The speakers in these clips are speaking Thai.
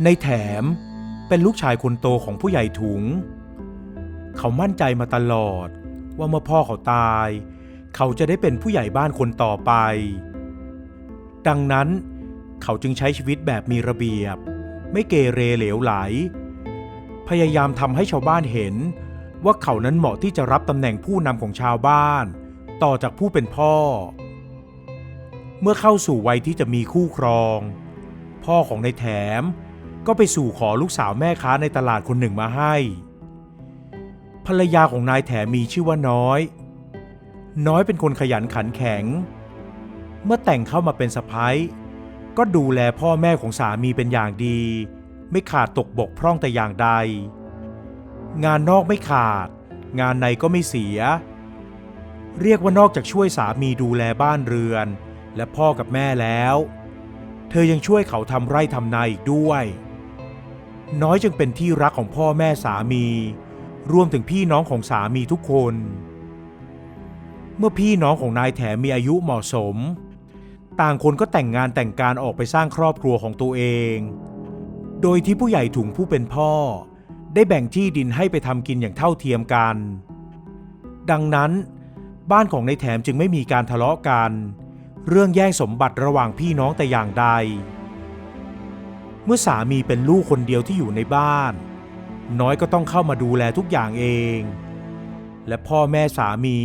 ในแถมเป็นลูกชายคนโตของผู้ใหญ่ถุงเขามั่นใจมาตลอดว่าเมื่อพ่อเขาตายเขาจะได้เป็นผู้ใหญ่บ้านคนต่อไปดังนั้นเขาจึงใช้ชีวิตแบบมีระเบียบไม่เกเรเหลวไหลพยายามทำให้ชาวบ้านเห็นว่าเขานั้นเหมาะที่จะรับตำแหน่งผู้นำของชาวบ้านต่อจากผู้เป็นพ่อเมื่อเข้าสู่วัยที่จะมีคู่ครองพ่อของนายแถมก็ไปสู่ขอลูกสาวแม่ค้าในตลาดคนหนึ่งมาให้ภรรยาของนายแถมมีชื่อว่าน้อยเป็นคนขยันขันแข็งเมื่อแต่งเข้ามาเป็นสะใภ้ก็ดูแลพ่อแม่ของสามีเป็นอย่างดีไม่ขาดตกบกพร่องแต่อย่างใดงานนอกไม่ขาดงานในก็ไม่เสียเรียกว่านอกจากช่วยสามีดูแลบ้านเรือนและพ่อกับแม่แล้วเธอยังช่วยเขาทำไร่ทำนาอีกด้วยน้อยจึงเป็นที่รักของพ่อแม่สามีรวมถึงพี่น้องของสามีทุกคนเมื่อพี่น้องของนายแถมมีอายุเหมาะสมต่างคนก็แต่งงานแต่งการออกไปสร้างครอบครัวของตัวเองโดยที่ผู้ใหญ่ถุงผู้เป็นพ่อได้แบ่งที่ดินให้ไปทำกินอย่างเท่าเทียมกันดังนั้นบ้านของนายแถมจึงไม่มีการทะเลาะกันเรื่องแย่งสมบัติระหว่างพี่น้องแต่อย่างใดเมื่อสามีเป็นลูกคนเดียวที่อยู่ในบ้านน้อยก็ต้องเข้ามาดูแลทุกอย่างเองและพ่อแม่สามี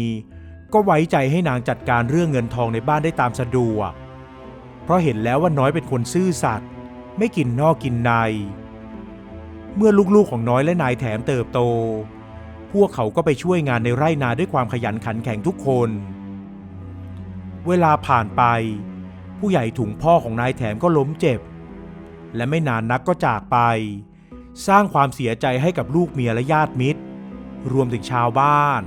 ก็ไว้ใจให้นางจัดการเรื่องเงินทองในบ้านได้ตามสะดวกเพราะเห็นแล้วว่าน้อยเป็นคนซื่อสัตย์ไม่กินนอกกินในเมื่อลูกๆของน้อยและนายแถมเติบโตพวกเขาก็ไปช่วยงานในไร่นาด้วยความขยันขันแข็งทุกคนเวลาผ่านไปผู้ใหญ่ถุงพ่อของนายแถมก็ล้มเจ็บและไม่นานนักก็จากไปสร้างความเสียใจให้กับลูกเมียและญาติมิตรรวมถึงชาวบ้าน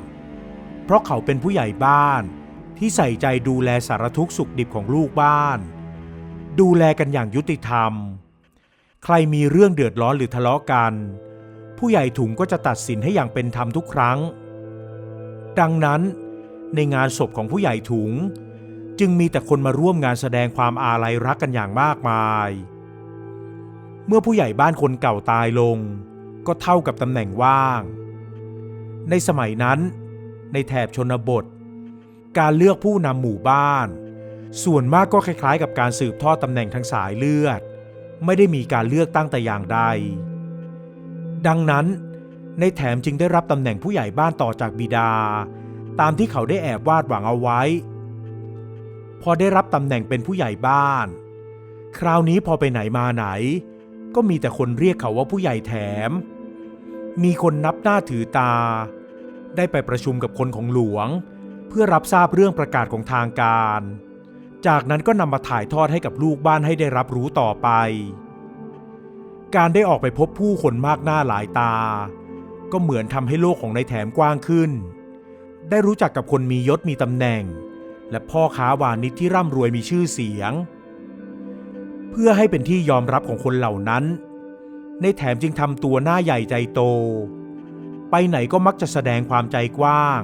เพราะเขาเป็นผู้ใหญ่บ้านที่ใส่ใจดูแลสารทุกข์สุขดิบของลูกบ้านดูแลกันอย่างยุติธรรมใครมีเรื่องเดือดร้อนหรือทะเลาะกันผู้ใหญ่ถุงก็จะตัดสินให้อย่างเป็นธรรมทุกครั้งดังนั้นในงานศพของผู้ใหญ่ถุงจึงมีแต่คนมาร่วมงานแสดงความอาลัยรักกันอย่างมากมายเมื่อผู้ใหญ่บ้านคนเก่าตายลงก็เท่ากับตำแหน่งว่างในสมัยนั้นในแถบชนบทการเลือกผู้นำหมู่บ้านส่วนมากก็คล้ายๆกับการสืบทอดตำแหน่งทางสายเลือดไม่ได้มีการเลือกตั้งแต่อย่างใดดังนั้นในแถมจึงได้รับตำแหน่งผู้ใหญ่บ้านต่อจากบิดาตามที่เขาได้แอบวาดหวังเอาไว้พอได้รับตำแหน่งเป็นผู้ใหญ่บ้านคราวนี้พอไปไหนมาไหนก็มีแต่คนเรียกเขาว่าผู้ใหญ่แถมมีคนนับหน้าถือตาได้ไปประชุมกับคนของหลวงเพื่อรับทราบเรื่องประกาศของทางการจากนั้นก็นำมาถ่ายทอดให้กับลูกบ้านให้ได้รับรู้ต่อไปการได้ออกไปพบผู้คนมากหน้าหลายตาก็เหมือนทำให้โลกของนายแถมกว้างขึ้นได้รู้จักกับคนมียศมีตำแหน่งและพ่อค้าวานิชที่ร่ำรวยมีชื่อเสียงเพื่อให้เป็นที่ยอมรับของคนเหล่านั้นนายแถมจึงทำตัวหน้าใหญ่ใจโตไปไหนก็มักจะแสดงความใจกว้าง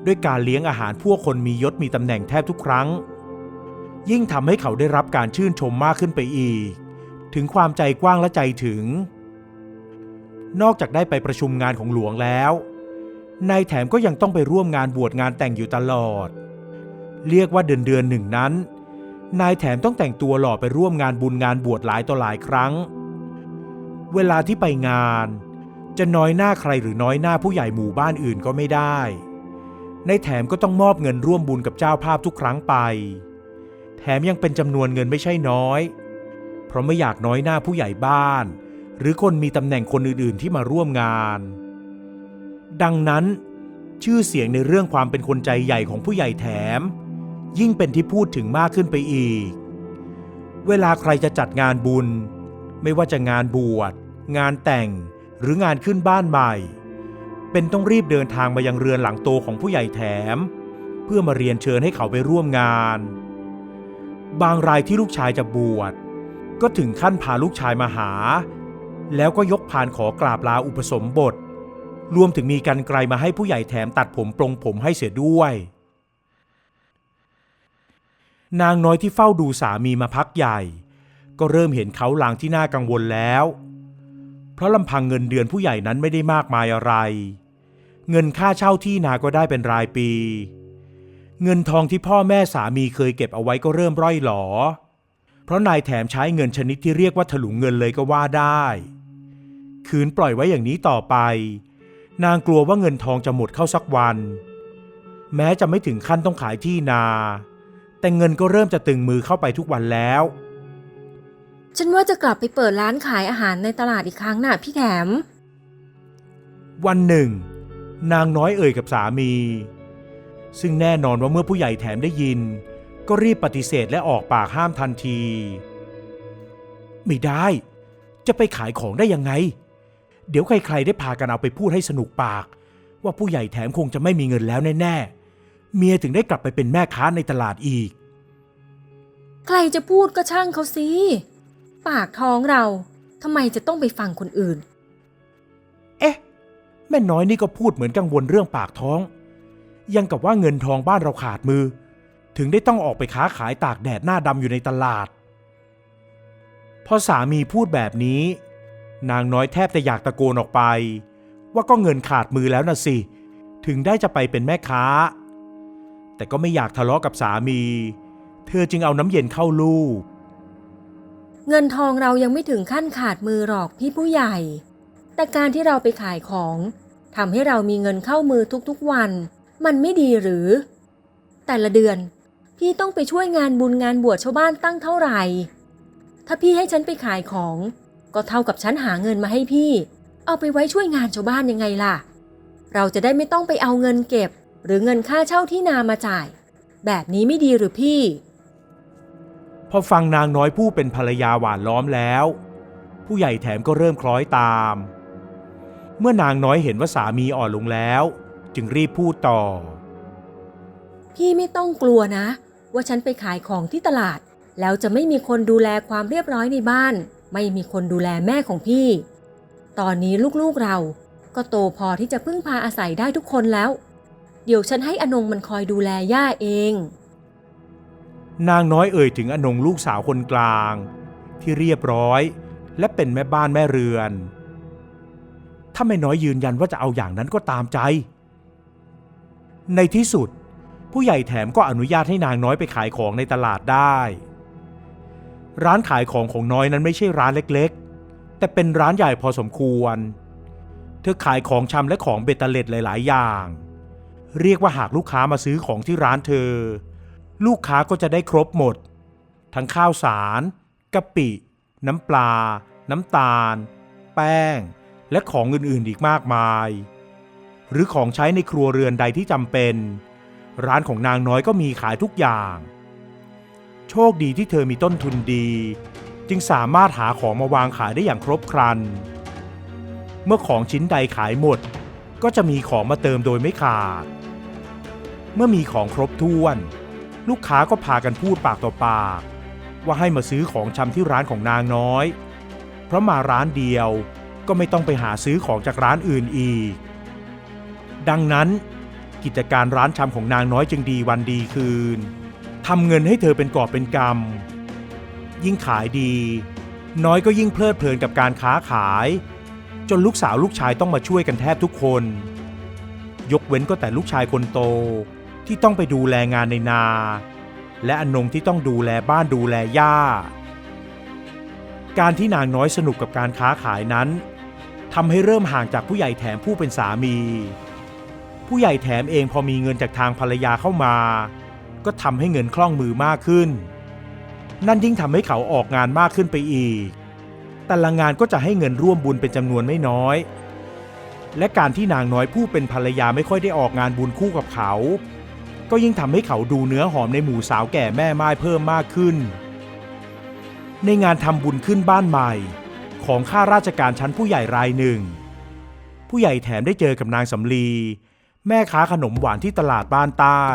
ด้วยการเลี้ยงอาหารพวกคนมียศมีตำแหน่งแทบทุกครั้งยิ่งทำให้เขาได้รับการชื่นชมมากขึ้นไปอีกถึงความใจกว้างและใจถึงนอกจากได้ไปประชุมงานของหลวงแล้วนายแถมก็ยังต้องไปร่วมงานบวชงานแต่งอยู่ตลอดเรียกว่าเดือนหนึ่งนั้นนายแถมต้องแต่งตัวหล่อไปร่วมงานบุญงานบวชหลายต่อหลายครั้งเวลาที่ไปงานจะน้อยหน้าใครหรือน้อยหน้าผู้ใหญ่หมู่บ้านอื่นก็ไม่ได้นายแถมก็ต้องมอบเงินร่วมบุญกับเจ้าภาพทุกครั้งไปแถมยังเป็นจำนวนเงินไม่ใช่น้อยเพราะไม่อยากน้อยหน้าผู้ใหญ่บ้านหรือคนมีตำแหน่งคนอื่นๆที่มาร่วมงานดังนั้นชื่อเสียงในเรื่องความเป็นคนใจใหญ่ของผู้ใหญ่แถมยิ่งเป็นที่พูดถึงมากขึ้นไปอีกเวลาใครจะจัดงานบุญไม่ว่าจะงานบวชงานแต่งหรืองานขึ้นบ้านใหม่เป็นต้องรีบเดินทางมายังเรือนหลังโตของผู้ใหญ่แถมเพื่อมาเรียนเชิญให้เขาไปร่วมงานบางรายที่ลูกชายจะบวชก็ถึงขั้นพาลูกชายมาหาแล้วก็ยกพานขอกราบลาอุปสมบทรวมถึงมีกรรไกรมาให้ผู้ใหญ่แถมตัดผมปลงผมให้เสียด้วยนางน้อยที่เฝ้าดูสามีมาพักใหญ่ ก็เริ่มเห็นเขาลางที่น่ากังวลแล้วเพราะลำพังเงินเดือนผู้ใหญ่นั้นไม่ได้มากมายอะไรเงินค่าเช่าที่นาก็ได้เป็นรายปีเงินทองที่พ่อแม่สามีเคยเก็บเอาไว้ก็เริ่มร่อยหรอเพราะนายแถมใช้เงินชนิดที่เรียกว่าถลุงเงินเลยก็ว่าได้ขืนปล่อยไว้อย่างนี้ต่อไปนางกลัวว่าเงินทองจะหมดเข้าสักวันแม้จะไม่ถึงขั้นต้องขายที่นาแต่เงินก็เริ่มจะตึงมือเข้าไปทุกวันแล้วฉันว่าจะกลับไปเปิดร้านขายอาหารในตลาดอีกครั้งน่ะพี่แถมวันหนึ่งนางน้อยเอ่ยกับสามีซึ่งแน่นอนว่าเมื่อผู้ใหญ่แถมได้ยินก็รีบปฏิเสธและออกปากห้ามทันทีไม่ได้จะไปขายของได้ยังไงเดี๋ยวใครๆได้พากันเอาไปพูดให้สนุกปากว่าผู้ใหญ่แถมคงจะไม่มีเงินแล้วแน่ๆเมียถึงได้กลับไปเป็นแม่ค้าในตลาดอีกใครจะพูดก็ช่างเขาสิปากท้องเราทำไมจะต้องไปฟังคนอื่นเอ๊ะแม่น้อยนี่ก็พูดเหมือนกังวลเรื่องปากท้องยังกับว่าเงินทองบ้านเราขาดมือถึงได้ต้องออกไปค้าขายตากแดดหน้าดำอยู่ในตลาดพอสามีพูดแบบนี้นางน้อยแทบจะอยากตะโกนออกไปว่าก็เงินขาดมือแล้วน่ะสิถึงได้จะไปเป็นแม่ค้าแต่ก็ไม่อยากทะเลาะกับสามีเธอจึงเอาน้ำเย็นเข้าลูบเงินทองเรายังไม่ถึงขั้นขาดมือหรอกพี่ผู้ใหญ่แต่การที่เราไปขายของทำให้เรามีเงินเข้ามือทุกๆวันมันไม่ดีหรือแต่ละเดือนพี่ต้องไปช่วยงานบุญงานบวชชาวบ้านตั้งเท่าไหร่ถ้าพี่ให้ฉันไปขายของก็เท่ากับฉันหาเงินมาให้พี่เอาไปไว้ช่วยงานชาวบ้านยังไงล่ะเราจะได้ไม่ต้องไปเอาเงินเก็บหรือเงินค่าเช่าที่นามาจ่ายแบบนี้ไม่ดีหรือพี่พอฟังนางน้อยผู้เป็นภรรยาหวานล้อมแล้วผู้ใหญ่แถมก็เริ่มคล้อยตามเมื่อนางน้อยเห็นว่าสามีอ่อนลงแล้วจึงรีบพูดต่อพี่ไม่ต้องกลัวนะว่าฉันไปขายของที่ตลาดแล้วจะไม่มีคนดูแลความเรียบร้อยในบ้านไม่มีคนดูแลแม่ของพี่ตอนนี้ลูกๆเราก็โตพอที่จะพึ่งพาอาศัยได้ทุกคนแล้วเดี๋ยวฉันให้อนงมันคอยดูแลย่าเองนางน้อยเอ่ยถึงอนงลูกสาวคนกลางที่เรียบร้อยและเป็นแม่บ้านแม่เรือนถ้าแม่น้อยยืนยันว่าจะเอาอย่างนั้นก็ตามใจในที่สุดผู้ใหญ่แถมก็อนุญาตให้นางน้อยไปขายของในตลาดได้ร้านขายของของน้อยนั้นไม่ใช่ร้านเล็กๆแต่เป็นร้านใหญ่พอสมควรเธอขายของชำและของเบตเตอร์เล็ดหลายๆอย่างเรียกว่าหากลูกค้ามาซื้อของที่ร้านเธอลูกค้าก็จะได้ครบหมดทั้งข้าวสารกะปิน้ำปลาน้ำตาลแป้งและของอื่นๆอีกมากมายหรือของใช้ในครัวเรือนใดที่จำเป็นร้านของนางน้อยก็มีขายทุกอย่างโชคดีที่เธอมีต้นทุนดีจึงสามารถหาของมาวางขายได้อย่างครบครันเมื่อของชิ้นใดขายหมดก็จะมีของมาเติมโดยไม่ขาดเมื่อมีของครบถ้วนลูกค้าก็พากันพูดปากต่อปากว่าให้มาซื้อของชำที่ร้านของนางน้อยเพราะมาร้านเดียวก็ไม่ต้องไปหาซื้อของจากร้านอื่นอีกดังนั้นกิจการร้านชำของนางน้อยจึงดีวันดีคืนทำเงินให้เธอเป็นกอบเป็นกำยิ่งขายดีน้อยก็ยิ่งเพลิดเพลินกับการค้าขายจนลูกสาวลูกชายต้องมาช่วยกันแทบทุกคนยกเว้นก็แต่ลูกชายคนโตที่ต้องไปดูแลงานในนาและอนงที่ต้องดูแลบ้านดูแลย่าการที่นางน้อยสนุกกับการค้าขายนั้นทำให้เริ่มห่างจากผู้ใหญ่แถมผู้เป็นสามีผู้ใหญ่แถมเองพอมีเงินจากทางภรรยาเข้ามาก็ทำให้เงินคล่องมือมากขึ้นนั่นยิ่งทำให้เขาออกงานมากขึ้นไปอีกแต่ละงานก็จะให้เงินร่วมบุญเป็นจำนวนไม่น้อยและการที่นางน้อยผู้เป็นภรรยาไม่ค่อยได้ออกงานบุญคู่กับเขาก็ยิ่งทำให้เขาดูเนื้อหอมในหมู่สาวแก่แม่ม่ายเพิ่มมากขึ้นในงานทำบุญขึ้นบ้านใหม่ของข้าราชการชั้นผู้ใหญ่รายหนึ่งผู้ใหญ่แถมได้เจอกับนางสำลีแม่ค้าขนมหวานที่ตลาดบ้านใต้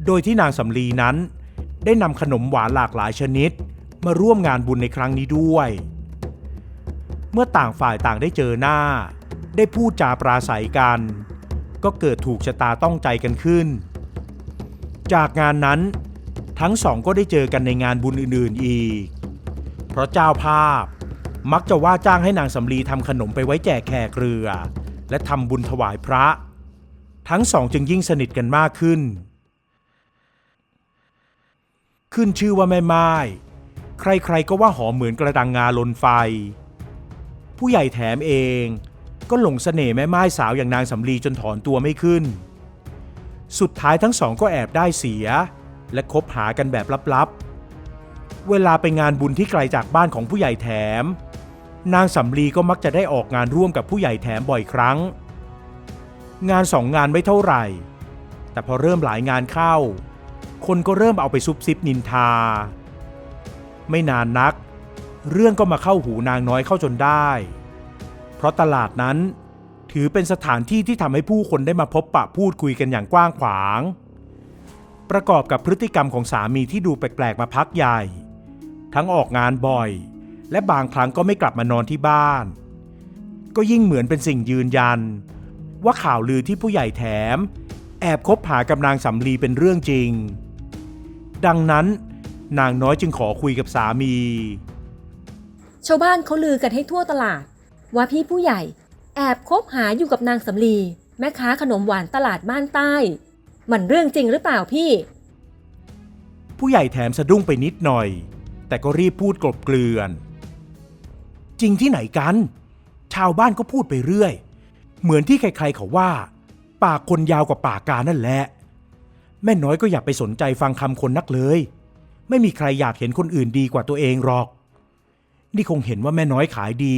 โดยที่นางสำลีนั้นได้นำขนมหวานหลากหลายชนิดมาร่วมงานบุญในครั้งนี้ด้วยเมื่อต่างฝ่ายต่างได้เจอหน้าได้พูดจาปราศัยกันก็เกิดถูกชะตาต้องใจกันขึ้นจากงานนั้นทั้งสองก็ได้เจอกันในงานบุญอื่นๆอีก เพราะเจ้าภาพมักจะว่าจ้างให้นางสำลีทำขนมไปไว้แจกแขกเรือและทำบุญถวายพระทั้งสองจึงยิ่งสนิทกันมากขึ้นชื่อว่าแม่ไม้ใครๆก็ว่าหอมเหมือนกระดังงาลนไฟผู้ใหญ่แถมเองก็หลงเสน่ห์แม่ไม้สาวอย่างนางสำลีจนถอนตัวไม่ขึ้นสุดท้ายทั้งสองก็แอบได้เสียและคบหากันแบบลับๆเวลาไปงานบุญที่ไกลจากบ้านของผู้ใหญ่แถมนางสำลีก็มักจะได้ออกงานร่วมกับผู้ใหญ่แถมบ่อยครั้งงาน2 งานไม่เท่าไหร่แต่พอเริ่มหลายงานเข้าคนก็เริ่มเอาไปซุบซิบนินทาไม่นานนักเรื่องก็มาเข้าหูนางน้อยเข้าจนได้เพราะตลาดนั้นถือเป็นสถานที่ที่ทำให้ผู้คนได้มาพบปะพูดคุยกันอย่างกว้างขวางประกอบกับพฤติกรรมของสามีที่ดูแปลกๆมาพักใหญ่ทั้งออกงานบ่อยและบางครั้งก็ไม่กลับมานอนที่บ้านก็ยิ่งเหมือนเป็นสิ่งยืนยันว่าข่าวลือที่ผู้ใหญ่แถมแอบคบหากับนางสำลีเป็นเรื่องจริงดังนั้นนางน้อยจึงขอคุยกับสามีชาวบ้านเขาลือกันให้ทั่วตลาดว่าพี่ผู้ใหญ่แอบคบหาอยู่กับนางสำลีแม่ค้าขนมหวานตลาดบ้านใต้มันเรื่องจริงหรือเปล่าพี่ผู้ใหญ่แถมสะดุ้งไปนิดหน่อยแต่ก็รีบพูดกลบเกลื่อนจริงที่ไหนกันชาวบ้านก็พูดไปเรื่อยเหมือนที่ใครๆเขาว่าปากคนยาวกว่าปากกานั่นแหละแม่น้อยก็อย่าไปสนใจฟังคำคนนักเลยไม่มีใครอยากเห็นคนอื่นดีกว่าตัวเองหรอกนี่คงเห็นว่าแม่น้อยขายดี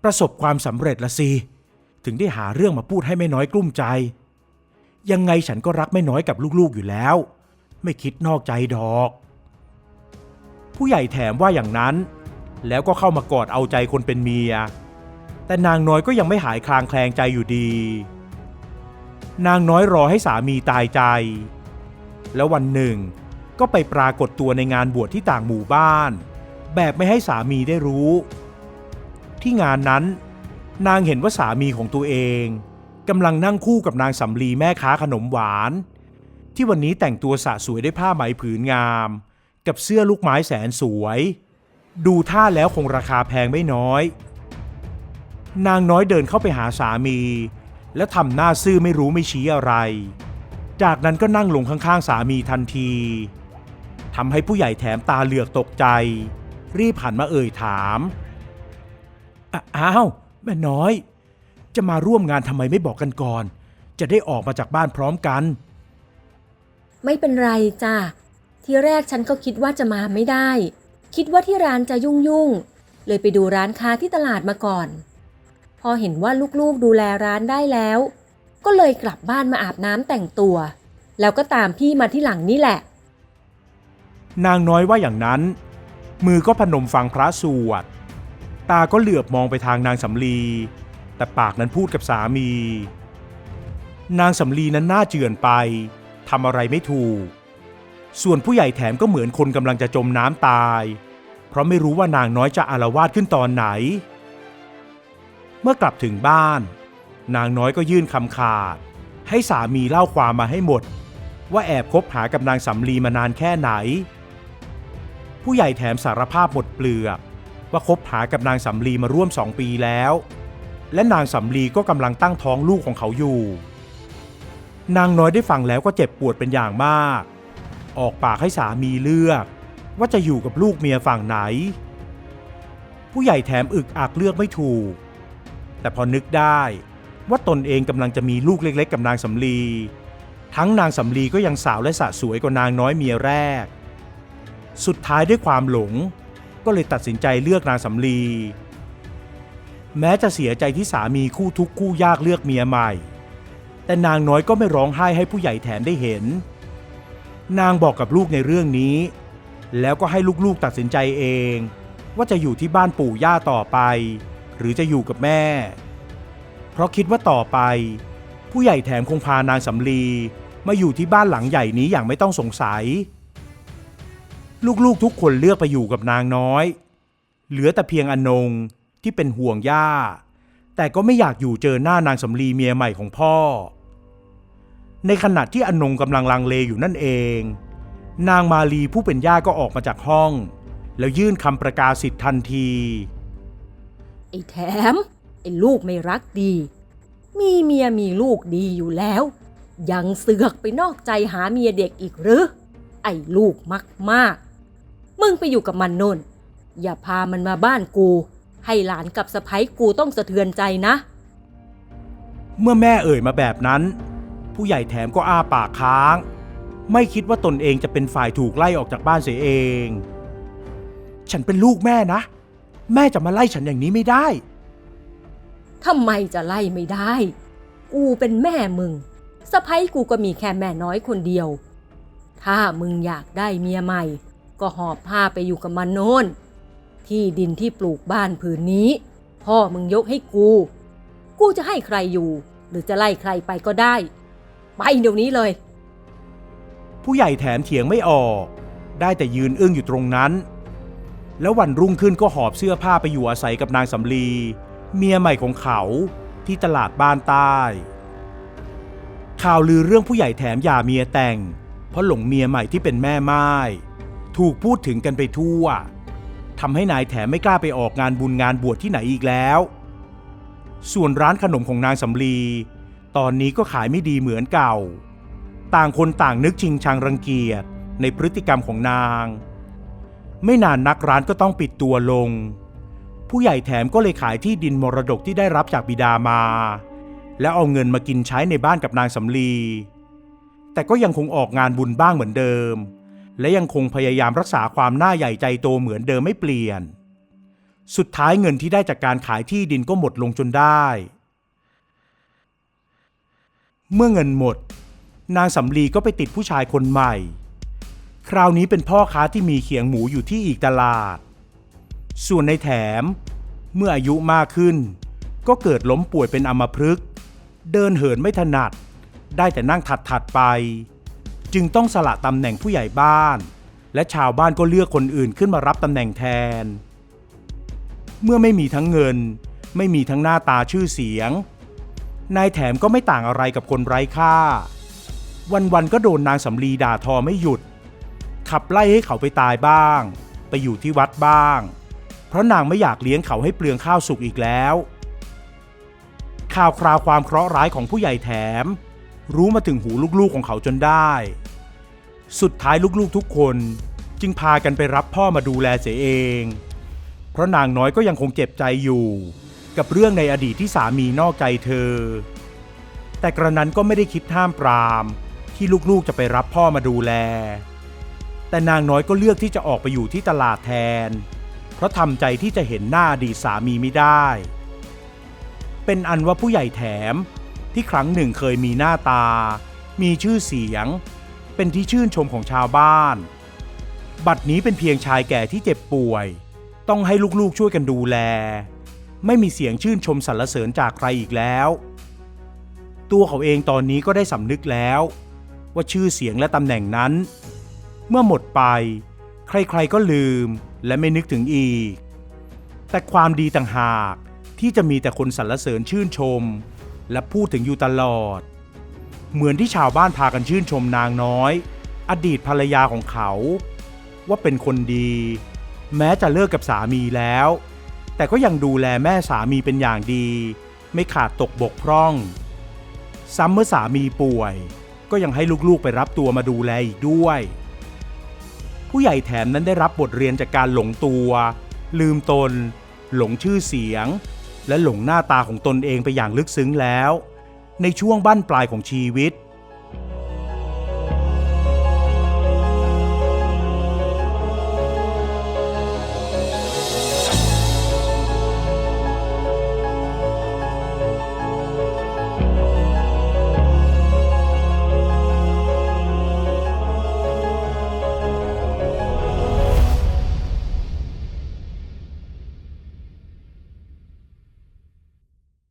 ประสบความสำเร็จละสิถึงได้หาเรื่องมาพูดให้แม่น้อยกลุ้มใจยังไงฉันก็รักแม่น้อยกับลูกๆอยู่แล้วไม่คิดนอกใจดอกผู้ใหญ่แถมว่าอย่างนั้นแล้วก็เข้ามากอดเอาใจคนเป็นเมียแต่นางน้อยก็ยังไม่หายคลางแคลงใจอยู่ดีนางน้อยรอให้สามีตายใจแล้ววันหนึ่งก็ไปปรากฏตัวในงานบวชที่ต่างหมู่บ้านแบบไม่ให้สามีได้รู้ที่งานนั้นนางเห็นว่าสามีของตัวเองกำลังนั่งคู่กับนางสำลีแม่ค้าขนมหวานที่วันนี้แต่งตัวสะสวยด้วยผ้าไหมผืนงามกับเสื้อลูกไม้แสนสวยดูท่าแล้วคงราคาแพงไม่น้อยนางน้อยเดินเข้าไปหาสามีและทำหน้าซื่อไม่รู้ไม่ชี้อะไรจากนั้นก็นั่งลงข้างๆสามีทันทีทำให้ผู้ใหญ่แถมตาเหลือกตกใจรีบหันมาเอ่ยถามอ้าวแม่น้อยจะมาร่วมงานทำไมไม่บอกกันก่อนจะได้ออกมาจากบ้านพร้อมกันไม่เป็นไรจ้ะทีแรกฉันก็คิดว่าจะมาไม่ได้คิดว่าที่ร้านจะยุ่งเลยไปดูร้านค้าที่ตลาดมาก่อนพอเห็นว่าลูกๆดูแลร้านได้แล้วก็เลยกลับบ้านมาอาบน้ำแต่งตัวแล้วก็ตามพี่มาที่หลังนี่แหละนางน้อยว่าอย่างนั้นมือก็พนมฟังพระสวดตาก็เหลือบมองไปทางนางสำลีแต่ปากนั้นพูดกับสามีนางสำลีนั้นหน้าเจือนไปทำอะไรไม่ถูกส่วนผู้ใหญ่แถมก็เหมือนคนกำลังจะจมน้ำตายเพราะไม่รู้ว่านางน้อยจะอาละวาดขึ้นตอนไหนเมื่อกลับถึงบ้านนางน้อยก็ยื่นคำขาดให้สามีเล่าความมาให้หมดว่าแอบคบหากับนางสำลีมานานแค่ไหนผู้ใหญ่แถมสารภาพหมดเปลือกว่าคบหากับนางสำลีมาร่วม2 ปีแล้วและนางสำลีก็กำลังตั้งท้องลูกของเขาอยู่นางน้อยได้ฟังแล้วก็เจ็บปวดเป็นอย่างมากออกปากให้สามีเลือกว่าจะอยู่กับลูกเมียฝั่งไหนผู้ใหญ่แถมอึกอักเลือกไม่ถูกแต่พอนึกได้ว่าตนเองกำลังจะมีลูกเล็กๆกับนางสำลีทั้งนางสำลีก็ยังสาวและสะสวยกว่านางน้อยเมียแรกสุดท้ายด้วยความหลงก็เลยตัดสินใจเลือกนางสำลีแม้จะเสียใจที่สามีคู่ทุกข์คู่ยากเลือกเมียใหม่แต่นางน้อยก็ไม่ร้องไห้ให้ผู้ใหญ่แถมได้เห็นนางบอกกับลูกในเรื่องนี้แล้วก็ให้ลูกๆตัดสินใจเองว่าจะอยู่ที่บ้านปู่ย่าต่อไปหรือจะอยู่กับแม่เพราะคิดว่าต่อไปผู้ใหญ่แถมคงพานางสำลีมาอยู่ที่บ้านหลังใหญ่นี้อย่างไม่ต้องสงสัยลูกๆทุกคนเลือกไปอยู่กับนางน้อยเหลือแต่เพียงอนงที่เป็นห่วงย่าแต่ก็ไม่อยากอยู่เจอหน้านางสำลีเมียใหม่ของพ่อในขณะที่อนงกำลังลังเลอยู่นั่นเองนางมาลีผู้เป็นย่าก็ออกมาจากห้อง แล้วยื่นคำประกาศสิทธิ์ทันที ไอ้แถมไอ้ลูกไม่รักดี มีเมียมีลูกดีอยู่แล้ว ยังเสือกไปนอกใจหาเมียเด็กอีกหรือ ไอ้ลูกมากมึงไปอยู่กับมันโน่นอย่าพามันมาบ้านกูให้หลานกับสะใภ้กูต้องสะเทือนใจนะ เมื่อแม่เอ่ยมาแบบนั้นผู้ใหญ่แถมก็อ้าปากค้างไม่คิดว่าตนเองจะเป็นฝ่ายถูกไล่ออกจากบ้านเสียเองฉันเป็นลูกแม่นะแม่จะมาไล่ฉันอย่างนี้ไม่ได้ทำไมจะไล่ไม่ได้กูเป็นแม่มึงสะใภ้กูก็มีแค่แม่น้อยคนเดียวถ้ามึงอยากได้เมียใหม่ก็หอบผ้าไปอยู่กับมันโน่นที่ดินที่ปลูกบ้านผืนนี้พ่อมึงยกให้กูจะให้ใครอยู่หรือจะไล่ใครไปก็ได้ไปเดี๋ยวนี้เลยผู้ใหญ่แถมเถียงไม่ออกได้แต่ยืนอึ้งอยู่ตรงนั้นแล้ววันรุ่งขึ้นก็หอบเสื้อผ้าไปอยู่อาศัยกับนางสำลีเมียใหม่ของเขาที่ตลาดบ้านใต้ข่าวลือเรื่องผู้ใหญ่แถมหย่าเมียแต่งเพราะหลงเมียใหม่ที่เป็นแม่ม่ายถูกพูดถึงกันไปทั่วทำให้นายแถมไม่กล้าไปออกงานบุญงานบวชที่ไหนอีกแล้วส่วนร้านขนมของนางสำลีตอนนี้ก็ขายไม่ดีเหมือนเก่าต่างคนต่างนึกชิงชังรังเกียจในพฤติกรรมของนางไม่นานนักร้านก็ต้องปิดตัวลงผู้ใหญ่แถมก็เลยขายที่ดินมรดกที่ได้รับจากบิดามาแล้วเอาเงินมากินใช้ในบ้านกับนางสำลีแต่ก็ยังคงออกงานบุญบ้างเหมือนเดิมและยังคงพยายามรักษาความหน้าใหญ่ใจโตเหมือนเดิมไม่เปลี่ยนสุดท้ายเงินที่ได้จากการขายที่ดินก็หมดลงจนได้เมื่อเงินหมดนางสำลีก็ไปติดผู้ชายคนใหม่คราวนี้เป็นพ่อค้าที่มีเขียงหมูอยู่ที่อีกตลาดส่วนในแถมเมื่ออายุมากขึ้นก็เกิดล้มป่วยเป็นอัมพฤกษ์เดินเหินไม่ถนัดได้แต่นั่งถัดไปจึงต้องสละตำแหน่งผู้ใหญ่บ้านและชาวบ้านก็เลือกคนอื่นขึ้นมารับตำแหน่งแทนเมื่อไม่มีทั้งเงินไม่มีทั้งหน้าตาชื่อเสียงนายแถมก็ไม่ต่างอะไรกับคนไร้ค่าวันๆก็โดนนางสำลีด่าทอไม่หยุดขับไล่ให้เขาไปตายบ้างไปอยู่ที่วัดบ้างเพราะนางไม่อยากเลี้ยงเขาให้เปลืองข้าวสุกอีกแล้วข่าวคราวความเคราะห์ร้ายของผู้ใหญ่แถมรู้มาถึงหูลูกๆของเขาจนได้สุดท้ายลูกๆทุกคนจึงพากันไปรับพ่อมาดูแลเสียเองเพราะนางน้อยก็ยังคงเจ็บใจอยู่กับเรื่องในอดีตที่สามีนอกใจเธอแต่กระนั้นก็ไม่ได้คิดห้ามปรามที่ลูกๆจะไปรับพ่อมาดูแลแต่นางน้อยก็เลือกที่จะออกไปอยู่ที่ตลาดแทนเพราะทำใจที่จะเห็นหน้าอดีตสามีไม่ได้เป็นอันว่าผู้ใหญ่แถมที่ครั้งหนึ่งเคยมีหน้าตามีชื่อเสียงเป็นที่ชื่นชมของชาวบ้านบัดนี้เป็นเพียงชายแก่ที่เจ็บป่วยต้องให้ลูกๆช่วยกันดูแลไม่มีเสียงชื่นชมสรรเสริญจากใครอีกแล้วตัวเขาเองตอนนี้ก็ได้สำนึกแล้วว่าชื่อเสียงและตำแหน่งนั้นเมื่อหมดไปใครๆก็ลืมและไม่นึกถึงอีกแต่ความดีต่างหากที่จะมีแต่คนสรรเสริญชื่นชมและพูดถึงอยู่ตลอดเหมือนที่ชาวบ้านพากันชื่นชมนางน้อยอดีตภรรยาของเขาว่าเป็นคนดีแม้จะเลิกกับสามีแล้วแต่ก็ยังดูแลแม่สามีเป็นอย่างดีไม่ขาดตกบกพร่องซ้ำเมื่อสามีป่วยก็ยังให้ลูกๆไปรับตัวมาดูแลอีกด้วยผู้ใหญ่แถมนั้นได้รับบทเรียนจากการหลงตัวลืมตนหลงชื่อเสียงและหลงหน้าตาของตนเองไปอย่างลึกซึ้งแล้วในช่วงบั้นปลายของชีวิต